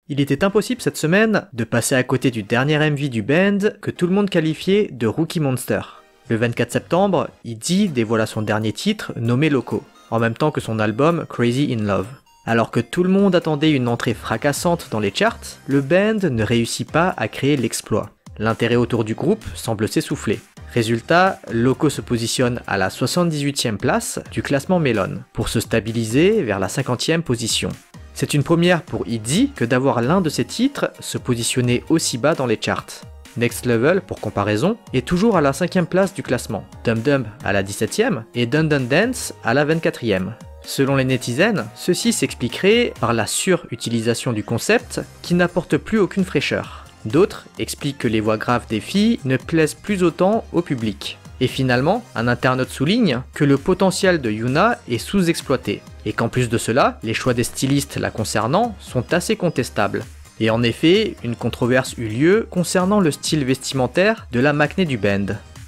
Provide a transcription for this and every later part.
Il était impossible cette semaine de passer à côté du dernier MV du band que tout le monde qualifiait de Rookie Monster. Le 24 septembre, ITZY dévoila son dernier titre nommé Loco, en même temps que son album Crazy in Love. Alors que tout le monde attendait une entrée fracassante dans les charts, le band ne réussit pas à créer l'exploit. L'intérêt autour du groupe semble s'essouffler. Résultat, Loco se positionne à la 78e place du classement Melon, pour se stabiliser vers la 50e position. C'est une première pour ITZY que d'avoir l'un de ses titres se positionner aussi bas dans les charts. Next Level, pour comparaison, est toujours à la 5e place du classement, Dum Dum à la 17e et Dun Dun Dance à la 24e. Selon les netizens, ceci s'expliquerait par la surutilisation du concept qui n'apporte plus aucune fraîcheur. D'autres expliquent que les voix graves des filles ne plaisent plus autant au public. Et finalement, un internaute souligne que le potentiel de Yuna est sous-exploité, et qu'en plus de cela, les choix des stylistes la concernant sont assez contestables. Et en effet, une controverse eut lieu concernant le style vestimentaire de la maknae du band.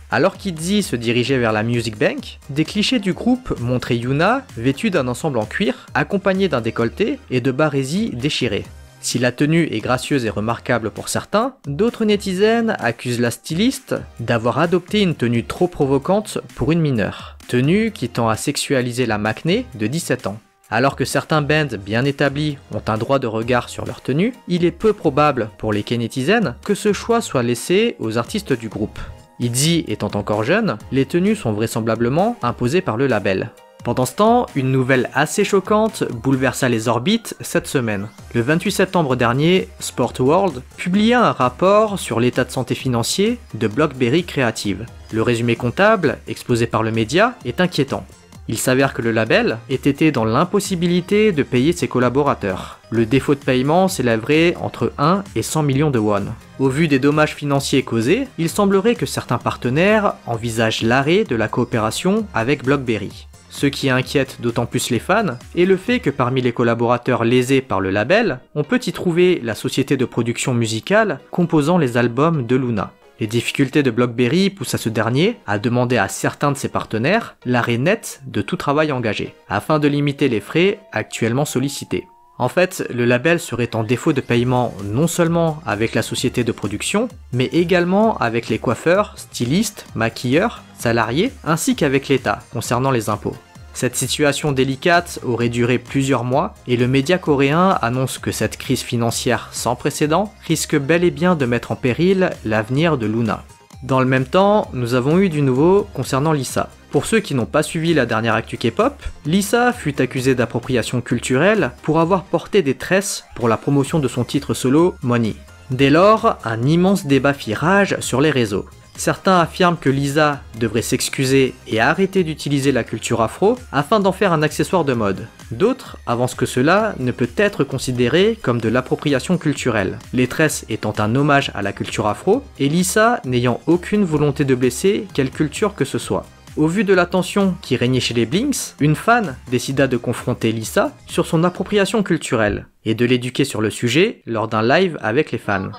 Alors qu'ITZY se dirigeait vers la Music Bank, des clichés du groupe montraient Yuna vêtue d'un ensemble en cuir, accompagné d'un décolleté et de barésies déchirées. Si la tenue est gracieuse et remarquable pour certains, d'autres netizens accusent la styliste d'avoir adopté une tenue trop provocante pour une mineure, tenue qui tend à sexualiser la maknae de 17 ans. Alors que certains bands bien établis ont un droit de regard sur leur tenue, il est peu probable pour les K-netizens que ce choix soit laissé aux artistes du groupe. ITZY étant encore jeune, les tenues sont vraisemblablement imposées par le label. Pendant ce temps, une nouvelle assez choquante bouleversa les orbites cette semaine. Le 28 septembre dernier, Sport World publia un rapport sur l'état de santé financier de Blockberry Creative. Le résumé comptable, exposé par le média, est inquiétant. Il s'avère que le label ait été dans l'impossibilité de payer ses collaborateurs. Le défaut de paiement s'élèverait entre 1 et 100 millions de won. Au vu des dommages financiers causés, il semblerait que certains partenaires envisagent l'arrêt de la coopération avec Blockberry. Ce qui inquiète d'autant plus les fans est le fait que parmi les collaborateurs lésés par le label, on peut y trouver la société de production musicale composant les albums de Luna. Les difficultés de Blockberry poussent à ce dernier à demander à certains de ses partenaires l'arrêt net de tout travail engagé, afin de limiter les frais actuellement sollicités. En fait, le label serait en défaut de paiement non seulement avec la société de production, mais également avec les coiffeurs, stylistes, maquilleurs, salariés, ainsi qu'avec l'État concernant les impôts. Cette situation délicate aurait duré plusieurs mois et le média coréen annonce que cette crise financière sans précédent risque bel et bien de mettre en péril l'avenir de Luna. Dans le même temps, nous avons eu du nouveau concernant Lisa. Pour ceux qui n'ont pas suivi la dernière actu K-pop, Lisa fut accusée d'appropriation culturelle pour avoir porté des tresses pour la promotion de son titre solo Money. Dès lors, un immense débat fit rage sur les réseaux. Certains affirment que Lisa devrait s'excuser et arrêter d'utiliser la culture afro afin d'en faire un accessoire de mode. D'autres avancent que cela ne peut être considéré comme de l'appropriation culturelle, les tresses étant un hommage à la culture afro et Lisa n'ayant aucune volonté de blesser quelle culture que ce soit. Au vu de la tension qui régnait chez les Blinks, une fan décida de confronter Lisa sur son appropriation culturelle et de l'éduquer sur le sujet lors d'un live avec les fans.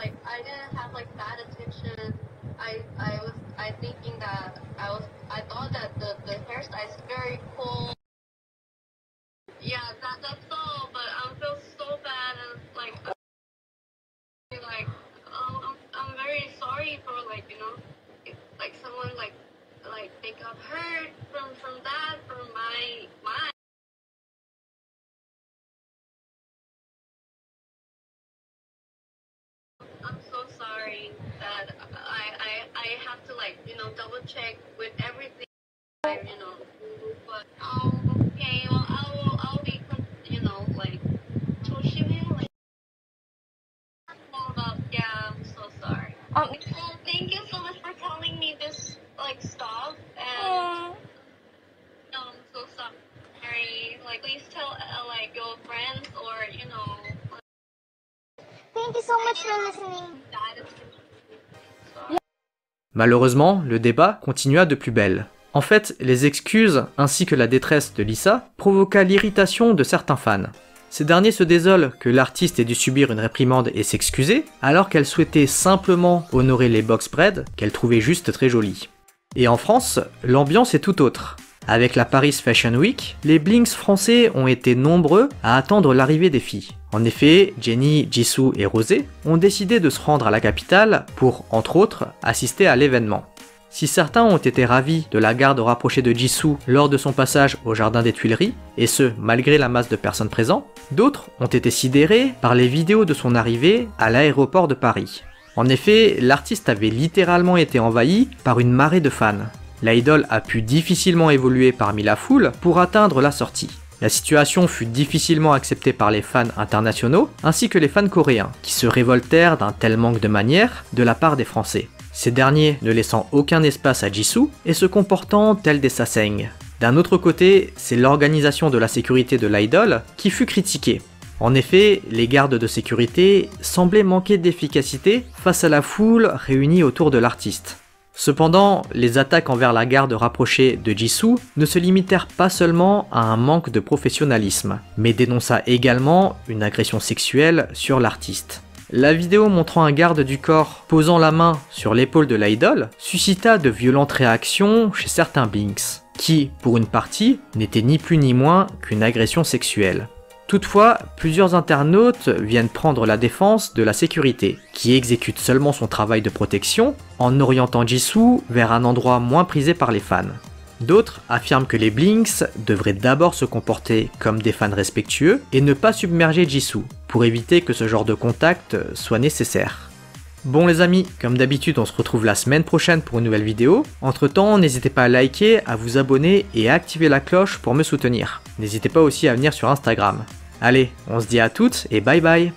They got hurt from that, from my I'm so sorry that I have to double check with everything, but okay, well I'll be 조심해 about yeah, I'm so sorry. Well, thank you so much for telling me this stuff and I'm so sorry. Please tell your friends or Thank you so much for listening. Malheureusement, le débat continua de plus belle. En fait, les excuses ainsi que la détresse de Lisa provoqua l'irritation de certains fans. Ces derniers se désolent que l'artiste ait dû subir une réprimande et s'excuser, alors qu'elle souhaitait simplement honorer les box bread qu'elle trouvait juste très jolies. Et en France, l'ambiance est tout autre. Avec la Paris Fashion Week, les Blinks français ont été nombreux à attendre l'arrivée des filles. En effet, Jennie, Jisoo et Rosé ont décidé de se rendre à la capitale pour, entre autres, assister à l'événement. Si certains ont été ravis de la garde rapprochée de Jisoo lors de son passage au jardin des Tuileries, et ce malgré la masse de personnes présentes, d'autres ont été sidérés par les vidéos de son arrivée à l'aéroport de Paris. En effet, l'artiste avait littéralement été envahi par une marée de fans. L'idole a pu difficilement évoluer parmi la foule pour atteindre la sortie. La situation fut difficilement acceptée par les fans internationaux ainsi que les fans coréens, qui se révoltèrent d'un tel manque de manières de la part des Français. Ces derniers ne laissant aucun espace à Jisoo et se comportant tels des sasaeng. D'un autre côté, c'est l'organisation de la sécurité de l'idole qui fut critiquée. En effet, les gardes de sécurité semblaient manquer d'efficacité face à la foule réunie autour de l'artiste. Cependant, les attaques envers la garde rapprochée de Jisoo ne se limitèrent pas seulement à un manque de professionnalisme, mais dénonça également une agression sexuelle sur l'artiste. La vidéo montrant un garde du corps posant la main sur l'épaule de l'idole suscita de violentes réactions chez certains Blinks, qui, pour une partie, n'étaient ni plus ni moins qu'une agression sexuelle. Toutefois, plusieurs internautes viennent prendre la défense de la sécurité, qui exécute seulement son travail de protection en orientant Jisoo vers un endroit moins prisé par les fans. D'autres affirment que les Blinks devraient d'abord se comporter comme des fans respectueux et ne pas submerger Jisoo, pour éviter que ce genre de contact soit nécessaire. Bon les amis, comme d'habitude on se retrouve la semaine prochaine pour une nouvelle vidéo. Entre temps, n'hésitez pas à liker, à vous abonner et à activer la cloche pour me soutenir. N'hésitez pas aussi à venir sur Instagram. Allez, on se dit à toutes et bye bye.